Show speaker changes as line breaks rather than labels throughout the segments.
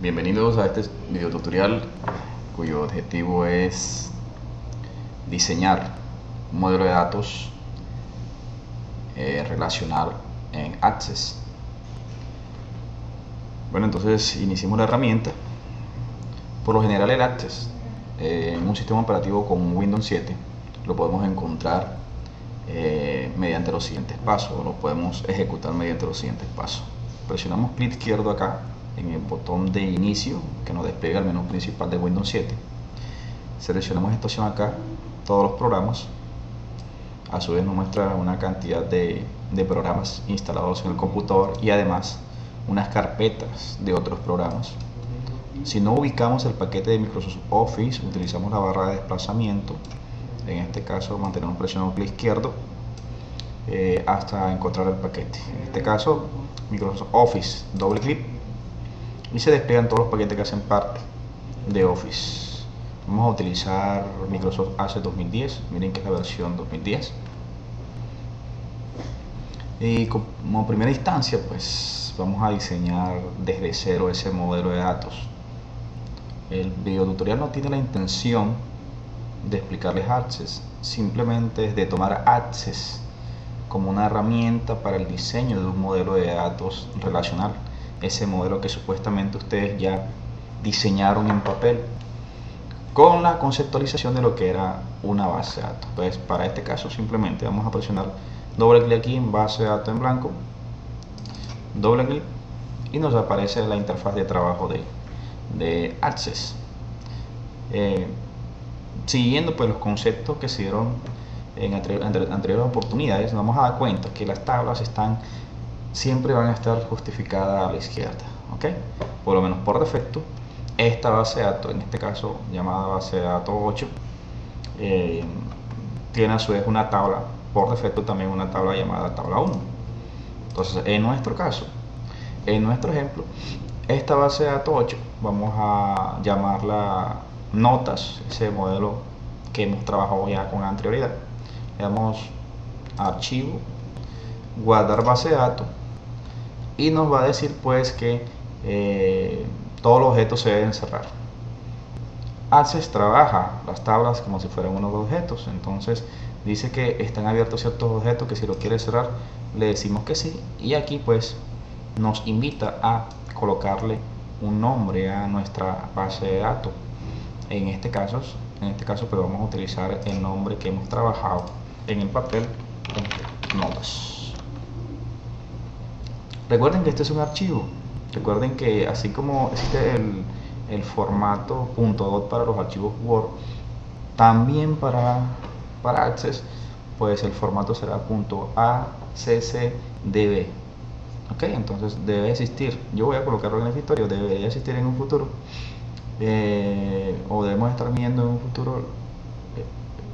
Bienvenidos a este video tutorial cuyo objetivo es diseñar un modelo de datos relacional en Access. Bueno, entonces iniciemos la herramienta. Por lo general el Access en un sistema operativo con Windows 7 lo podemos encontrar mediante los siguientes pasos, o lo podemos ejecutar mediante los siguientes pasos. Presionamos clic izquierdo acá en el botón de inicio que nos despliega el menú principal de Windows 7. Seleccionamos esta opción acá, todos los programas. A su vez nos muestra una cantidad de programas instalados en el computador y además unas carpetas de otros programas. Si no ubicamos el paquete de Microsoft Office, utilizamos la barra de desplazamiento. En este caso mantenemos presionado clic izquierdo hasta encontrar el paquete. En este caso Microsoft Office, doble clic y se despliegan todos los paquetes que hacen parte de Office. Vamos a utilizar Microsoft Access 2010, miren que es la versión 2010. Y como primera instancia, pues vamos a diseñar desde cero ese modelo de datos. El video tutorial no tiene la intención de explicarles Access, simplemente es de tomar Access como una herramienta para el diseño de un modelo de datos relacional, ese modelo que supuestamente ustedes ya diseñaron en papel con la conceptualización de lo que era una base de datos. Entonces, para este caso simplemente vamos a presionar doble clic aquí en base de datos en blanco, doble clic y nos aparece la interfaz de trabajo de Access. Siguiendo pues los conceptos que se dieron en anteriores oportunidades, nos vamos a dar cuenta que las tablas siempre van a estar justificadas a la izquierda, ¿ok? Por lo menos por defecto, esta base de datos, en este caso llamada base de datos 8, tiene a su vez una tabla, por defecto también una tabla llamada tabla 1. Entonces, en nuestro caso, en nuestro ejemplo, esta base de datos 8, vamos a llamarla notas, ese modelo que hemos trabajado ya con anterioridad. Le damos archivo, guardar base de datos y nos va a decir pues que todos los objetos se deben cerrar. Access trabaja las tablas como si fueran unos objetos, entonces dice que están abiertos ciertos objetos que si lo quiere cerrar le decimos que sí, y aquí pues nos invita a colocarle un nombre a nuestra base de datos. En este caso pero vamos a utilizar el nombre que hemos trabajado en el papel, notas. Recuerden que este es un archivo. Recuerden que así como existe el formato .dot para los archivos Word, también para Access pues el formato será .accdb. ok, entonces debe existir, yo voy a colocarlo en el escritorio, debería existir en un futuro, o debemos estar viendo en un futuro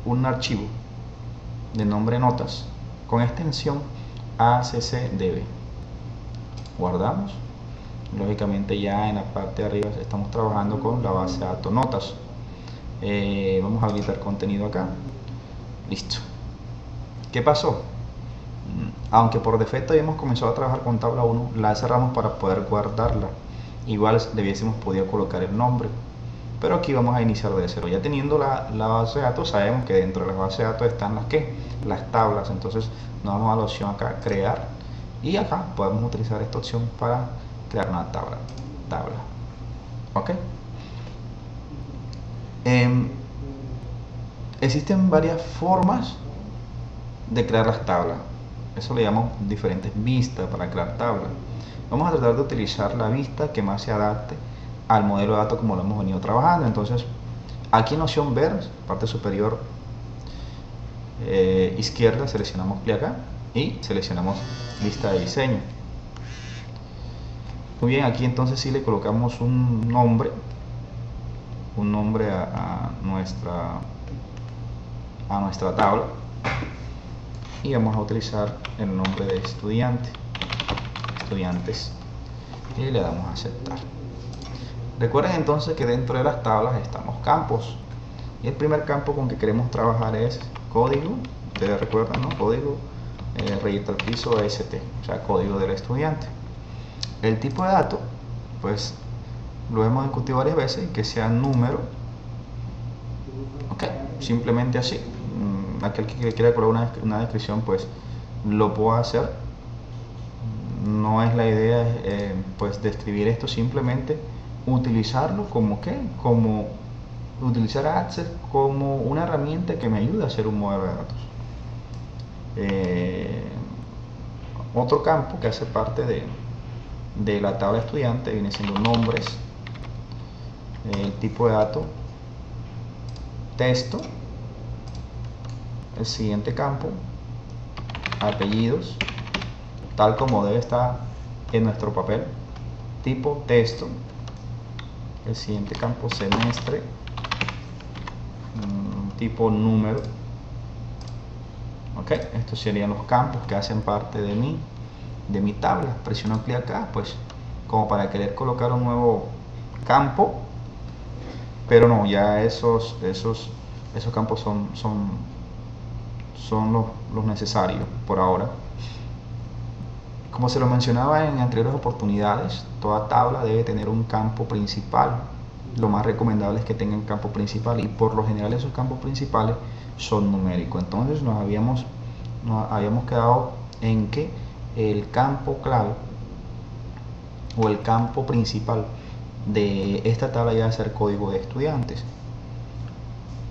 un archivo de nombre notas con extensión accdb. Guardamos. Lógicamente ya en la parte de arriba estamos trabajando con la base de datos notas. Vamos a habilitar contenido acá. Listo. ¿Qué pasó? Aunque por defecto habíamos comenzado a trabajar con tabla 1, la cerramos para poder guardarla. Igual debiésemos podido colocar el nombre, pero aquí vamos a iniciar de cero. Ya teniendo la base de datos, sabemos que dentro de la base de datos están las tablas. Entonces nos vamos a la opción acá, crear, y acá podemos utilizar esta opción para crear una tabla. Ok. Existen varias formas de crear las tablas. Eso le llamamos diferentes vistas para crear tablas. Vamos a tratar de utilizar la vista que más se adapte al modelo de datos como lo hemos venido trabajando. Entonces, aquí en la opción ver, parte superior izquierda, seleccionamos clic acá y seleccionamos lista de diseño. Muy bien, aquí entonces sí le colocamos un nombre a nuestra tabla, y vamos a utilizar el nombre de estudiantes, y le damos a aceptar. Recuerden entonces que dentro de las tablas estamos campos, y el primer campo con que queremos trabajar es código. Ustedes recuerdan, ¿no? Código rayita al piso ST, o sea, código del estudiante. El tipo de dato, pues lo hemos discutido varias veces, que sea número. Ok, simplemente así. Aquel que quiera colocar una descripción, pues lo puedo hacer. No es la idea pues describir esto, simplemente utilizarlo como como utilizar Access como una herramienta que me ayuda a hacer un modelo de datos. Otro campo que hace parte de la tabla estudiante viene siendo nombres, el tipo de dato, texto, el siguiente campo, apellidos, tal como debe estar en nuestro papel, tipo texto, el siguiente campo, semestre, tipo número. Ok, estos serían los campos que hacen parte de mi tabla. Presiono clic acá, pues como para querer colocar un nuevo campo, pero no, ya esos campos son los necesarios por ahora. Como se lo mencionaba en anteriores oportunidades, toda tabla debe tener un campo principal. Lo más recomendable es que tenga un campo principal, y por lo general esos campos principales son numéricos. Entonces nos habíamos quedado en que el campo clave o el campo principal de esta tabla ya va a ser código de estudiantes.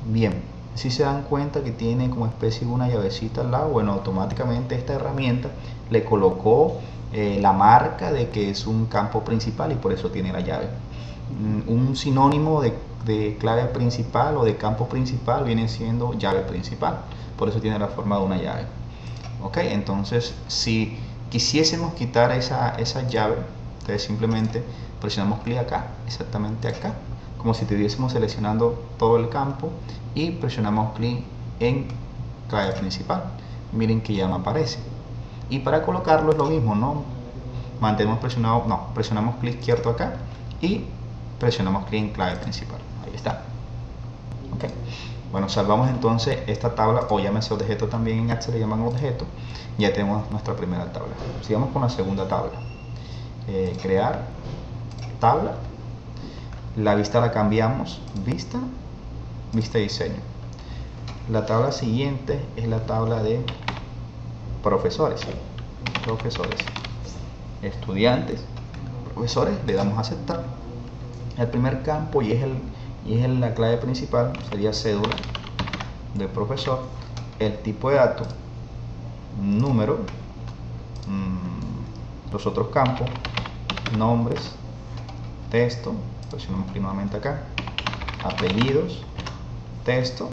Bien, si se dan cuenta que tiene como especie una llavecita al lado, bueno, automáticamente esta herramienta le colocó la marca de que es un campo principal y por eso tiene la llave. Un sinónimo de clave principal o de campo principal viene siendo llave principal, por eso tiene la forma de una llave. Ok, entonces si quisiésemos quitar esa llave, entonces simplemente presionamos clic acá, exactamente acá, como si estuviésemos seleccionando todo el campo, y presionamos clic en clave principal. Miren que ya no aparece. Y para colocarlo es lo mismo, ¿no? Mantenemos presionado, no, presionamos clic izquierdo acá y presionamos clic en clave principal. Ahí está. Ok. Bueno, salvamos entonces esta tabla, o llámese objeto también, en Access le llaman objeto. Ya tenemos nuestra primera tabla. Sigamos con la segunda tabla. Crear tabla. La vista la cambiamos, vista diseño. La tabla siguiente es la tabla de profesores, estudiantes, profesores. Le damos a aceptar. El primer campo, y es la clave principal, sería cédula del profesor. El tipo de dato, número. Los otros campos, nombres, texto, presionamos clic nuevamente acá, apellidos, texto.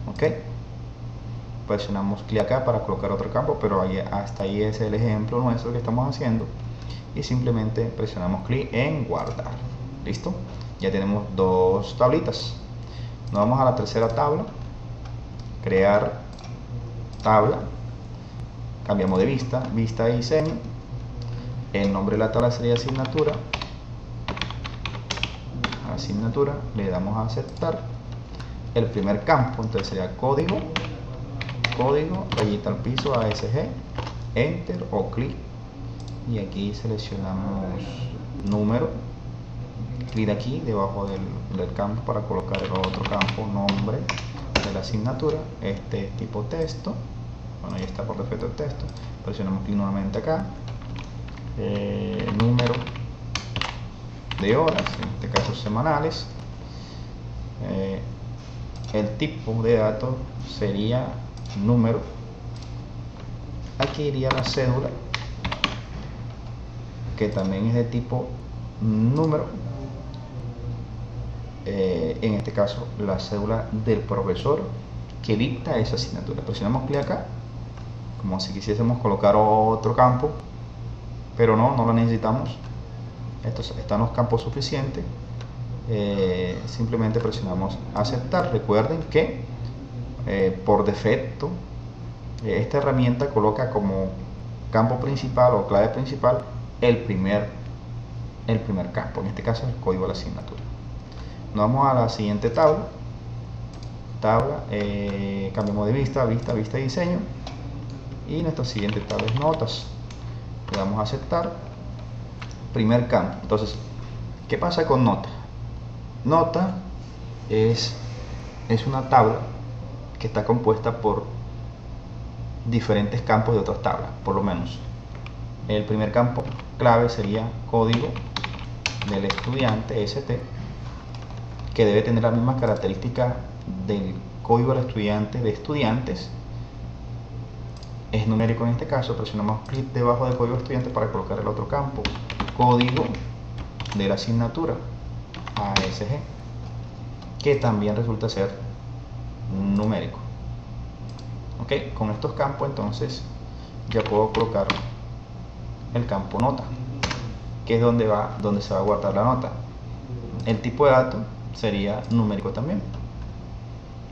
Ok, presionamos clic acá para colocar otro campo, pero hasta ahí es el ejemplo nuestro que estamos haciendo, y simplemente presionamos clic en guardar. Listo, ya tenemos dos tablitas. Nos vamos a la tercera tabla, crear tabla. Cambiamos de vista y diseño. El nombre de la tabla sería asignatura, le damos a aceptar. El primer campo entonces sería código, rayita al piso, ASG, enter o clic, y aquí seleccionamos número, clic aquí debajo del campo para colocar el otro campo, nombre de la asignatura. Este es tipo texto, bueno, ya está por defecto el texto. Presionamos clic nuevamente acá, número de horas, en este caso semanales. El tipo de datos sería número. Aquí iría la cédula, que también es de tipo número. En este caso la cédula del profesor que dicta esa asignatura. Presionamos clic acá, como si quisiésemos colocar otro campo, pero no lo necesitamos. Estos están los campos suficientes. Simplemente presionamos aceptar. Recuerden que por defecto esta herramienta coloca como campo principal o clave principal el primer campo, en este caso el código de la asignatura. Nos vamos a la siguiente tabla, cambiamos de vista y diseño, y nuestra siguiente tabla es notas. Le damos a aceptar. Primer campo, entonces ¿Qué pasa con nota? Nota es una tabla que está compuesta por diferentes campos de otras tablas, por lo menos. El primer campo clave sería código del estudiante ST, que debe tener la misma característica del código del estudiante de estudiantes. Es numérico en este caso. Presionamos clic debajo del código de estudiante para colocar el otro campo, código de la asignatura ASG, que también resulta ser numérico. Ok, con estos campos entonces ya puedo colocar el campo nota, que es donde se va a guardar la nota. El tipo de dato sería numérico también.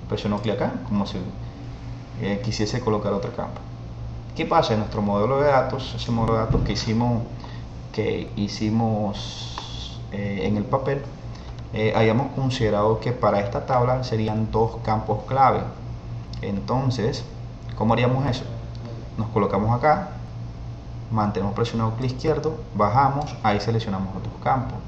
Presiono clic acá como si quisiese colocar otro campo. ¿Qué pasa en nuestro modelo de datos? Ese modelo de datos que hicimos en el papel, hayamos considerado que para esta tabla serían dos campos clave. Entonces, ¿cómo haríamos eso? Nos colocamos acá, mantenemos presionado clic izquierdo, bajamos, ahí seleccionamos los dos campos.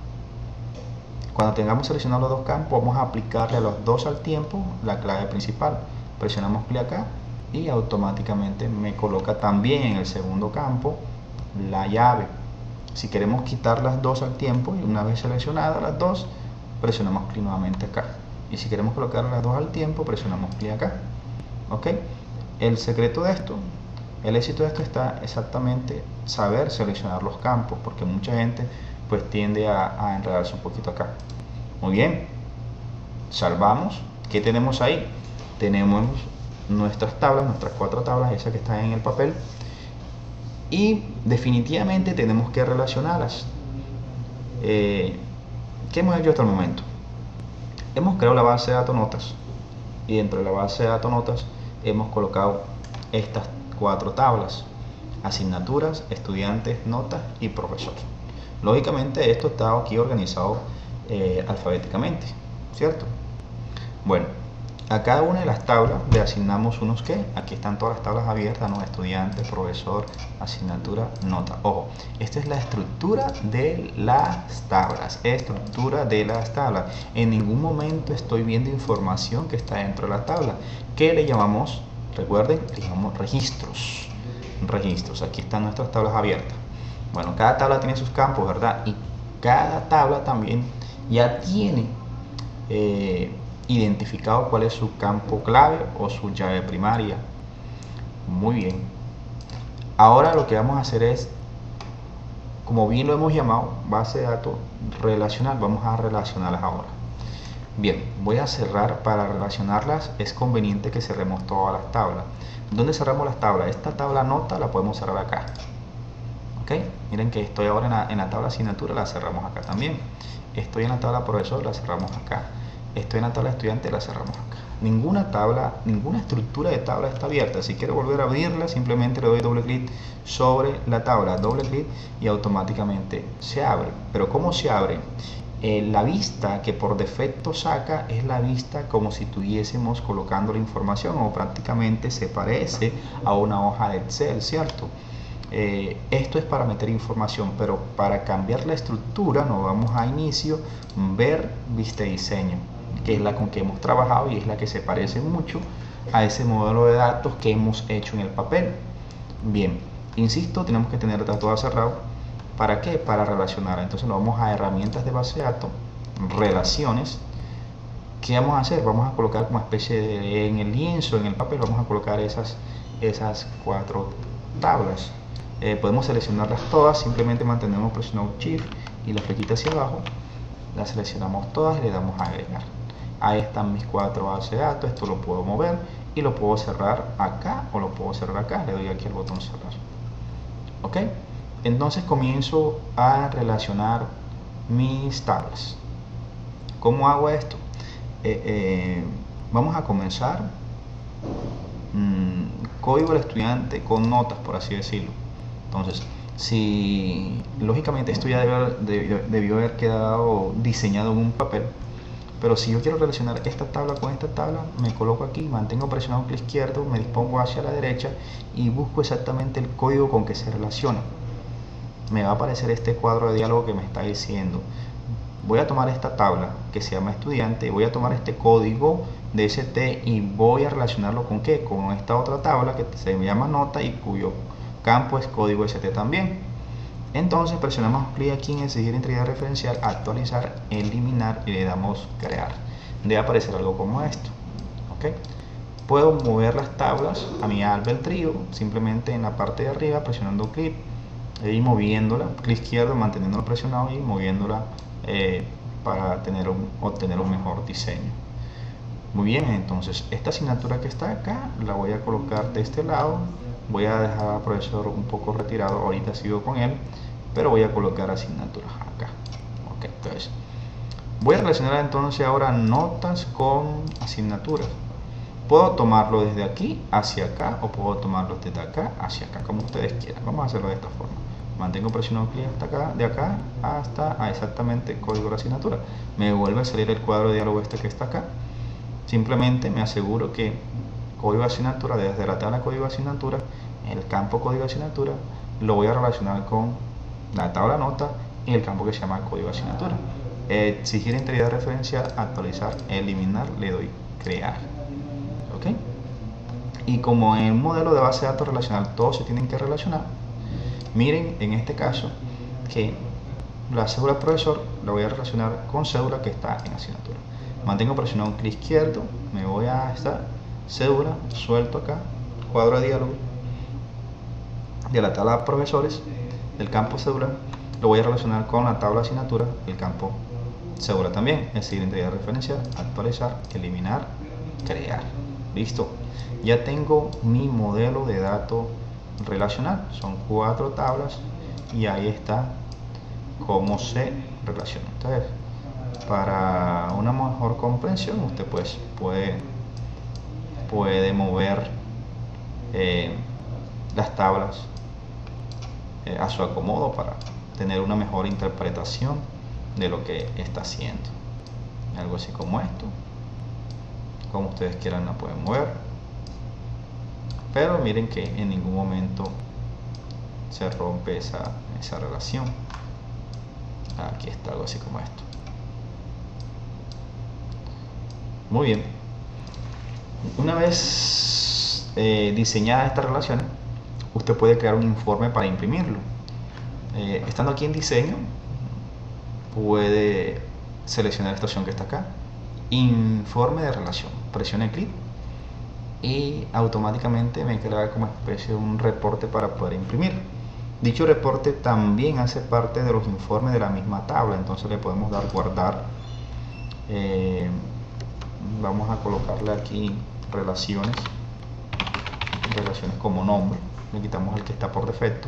Cuando tengamos seleccionados los dos campos, vamos a aplicarle a los dos al tiempo la clave principal. Presionamos clic acá y automáticamente me coloca también en el segundo campo la llave. Si queremos quitar las dos al tiempo, y una vez seleccionadas las dos, presionamos clic nuevamente acá. Y si queremos colocar las dos al tiempo, presionamos clic acá. ¿Ok? El secreto de esto, el éxito de esto está exactamente saber seleccionar los campos, porque mucha gente pues tiende a enredarse un poquito acá. Muy bien, salvamos. ¿Qué tenemos ahí? Tenemos nuestras tablas, nuestras 4 tablas, esas que están en el papel, y definitivamente tenemos que relacionarlas. ¿Qué hemos hecho hasta el momento? Hemos creado la base de datos notas, y dentro de la base de datos notas hemos colocado estas 4 tablas: asignaturas, estudiantes, notas y profesor. Lógicamente esto está aquí organizado alfabéticamente, ¿cierto? Bueno, a cada una de las tablas le asignamos unos que, aquí están todas las tablas abiertas, ¿no? Estudiante, profesor, asignatura, nota. Ojo, esta es la estructura de las tablas, En ningún momento estoy viendo información que está dentro de la tabla, que le llamamos, recuerden, le llamamos registros. Aquí están nuestras tablas abiertas. Bueno, cada tabla tiene sus campos, ¿verdad? Y cada tabla también ya tiene identificado cuál es su campo clave o su llave primaria. Muy bien. Ahora lo que vamos a hacer es, como bien lo hemos llamado, base de datos relacional, vamos a relacionarlas ahora. Bien, voy a cerrar. Para relacionarlas es conveniente que cerremos todas las tablas. ¿Dónde cerramos las tablas? Esta tabla nota la podemos cerrar acá. ¿Ok? Miren que estoy ahora en la tabla asignatura, la cerramos acá también. Estoy en la tabla profesor, la cerramos acá. Estoy en la tabla estudiante, la cerramos acá. Ninguna tabla, ninguna estructura de tabla está abierta. Si quiero volver a abrirla, simplemente le doy doble clic sobre la tabla, doble clic, y automáticamente se abre. Pero ¿cómo se abre? La vista que por defecto saca es la vista como si estuviésemos colocando la información, o prácticamente se parece a una hoja de Excel, ¿cierto? Esto es para meter información, pero para cambiar la estructura nos vamos a inicio, ver, vista y diseño, que es la con que hemos trabajado y es la que se parece mucho a ese modelo de datos que hemos hecho en el papel. Bien, insisto, tenemos que tener todo cerrado. ¿Para qué? Para relacionar. Entonces nos vamos a herramientas de base de datos, relaciones. ¿Qué vamos a hacer? Vamos a colocar como especie de, en el lienzo, en el papel, vamos a colocar esas 4 tablas. Podemos seleccionarlas todas, simplemente mantenemos presionado Shift y la flechita hacia abajo, las seleccionamos todas y le damos a agregar. Ahí están mis 4 bases de datos. Esto lo puedo mover y lo puedo cerrar acá o lo puedo cerrar acá. Le doy aquí al botón cerrar. ¿Ok? Entonces comienzo a relacionar mis tablas. ¿Cómo hago esto? Vamos a comenzar código del estudiante con notas, por así decirlo. Entonces, si lógicamente esto ya debió haber quedado diseñado en un papel, pero si yo quiero relacionar esta tabla con esta tabla, me coloco aquí, mantengo presionado clic izquierdo, me dispongo hacia la derecha y busco exactamente el código con que se relaciona. Me va a aparecer este cuadro de diálogo que me está diciendo: voy a tomar esta tabla que se llama estudiante, voy a tomar este código de ST y voy a relacionarlo con ¿qué? Con esta otra tabla que se llama nota y cuyo campo es código ST también. Entonces presionamos clic aquí en exigir integridad referencial, actualizar, eliminar y le damos crear. Debe aparecer algo como esto. ¿Ok? Puedo mover las tablas a mi albedrío simplemente en la parte de arriba presionando clic y moviéndola, clic izquierdo manteniéndolo presionado y moviéndola para obtener un mejor diseño. Muy bien, entonces esta asignatura que está acá la voy a colocar de este lado. Voy a dejar al profesor un poco retirado, ahorita sigo con él, pero voy a colocar asignaturas acá. Ok, entonces voy a relacionar entonces ahora notas con asignaturas. Puedo tomarlo desde aquí hacia acá o puedo tomarlo desde acá hacia acá, como ustedes quieran. Vamos a hacerlo de esta forma. Mantengo presionado clic hasta acá, de acá hasta exactamente código de la asignatura. Me vuelve a salir el cuadro de diálogo este que está acá. Simplemente me aseguro que código de asignatura, desde la tabla código de asignatura, el campo código de asignatura, lo voy a relacionar con la tabla nota y el campo que se llama código de asignatura. Exigir integridad referencial, actualizar, eliminar, le doy crear. ¿Ok? Y como en un modelo de base de datos relacional todos se tienen que relacionar, miren en este caso que la cédula del profesor la voy a relacionar con cédula que está en asignatura. Mantengo presionado un clic izquierdo, me voy a esta cédula, suelto acá, cuadro de diálogo de la tabla de profesores, del campo cédula, lo voy a relacionar con la tabla de asignatura, el campo cédula también, es decir, integridad referencial, actualizar, eliminar, crear. Listo, ya tengo mi modelo de datos relacional, son 4 tablas y ahí está cómo se relaciona. Entonces, para una mejor comprensión, usted pues puede mover las tablas a su acomodo para tener una mejor interpretación de lo que está haciendo. Algo así como esto, como ustedes quieran la pueden mover, pero miren que en ningún momento se rompe esa relación. Aquí está algo así como esto. Muy bien, una vez diseñada esta relación, usted puede crear un informe para imprimirlo. Estando aquí en diseño, puede seleccionar esta opción que está acá, informe de relación, presione clic y automáticamente me crea como especie de un reporte para poder imprimir. Dicho reporte también hace parte de los informes de la misma tabla, entonces le podemos dar guardar. Vamos a colocarle aquí relaciones como nombre, le quitamos el que está por defecto,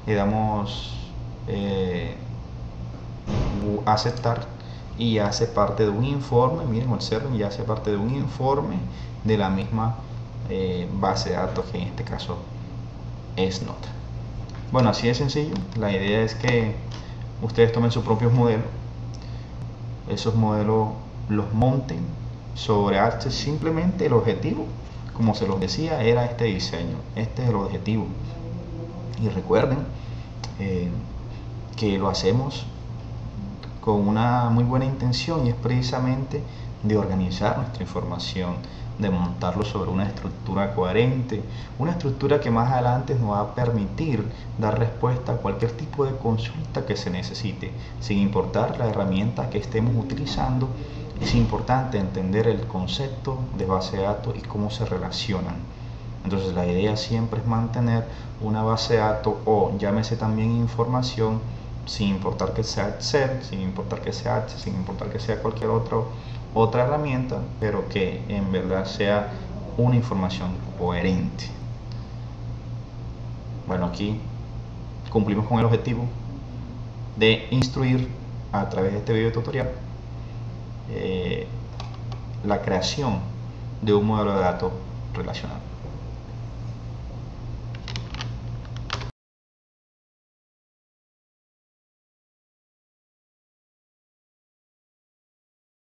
le damos aceptar y hace parte de un informe. Miren, observen, ya hace parte de un informe de la misma base de datos, que en este caso es nota. Bueno, así de sencillo. La idea es que ustedes tomen sus propios modelos, esos modelos los monten sobre Access. Simplemente el objetivo, como se los decía, era este diseño. Este es el objetivo. Y recuerden que lo hacemos con una muy buena intención, y es precisamente de organizar nuestra información, de montarlo sobre una estructura coherente, una estructura que más adelante nos va a permitir dar respuesta a cualquier tipo de consulta que se necesite, sin importar la herramienta que estemos utilizando. Es importante entender el concepto de base de datos y cómo se relacionan. Entonces la idea siempre es mantener una base de datos, o llámese también información, sin importar que sea Excel, sin importar que sea Access, sin importar que sea cualquier otra herramienta, pero que en verdad sea una información coherente. Bueno, aquí cumplimos con el objetivo de instruir a través de este video tutorial la creación de un modelo de datos relacional.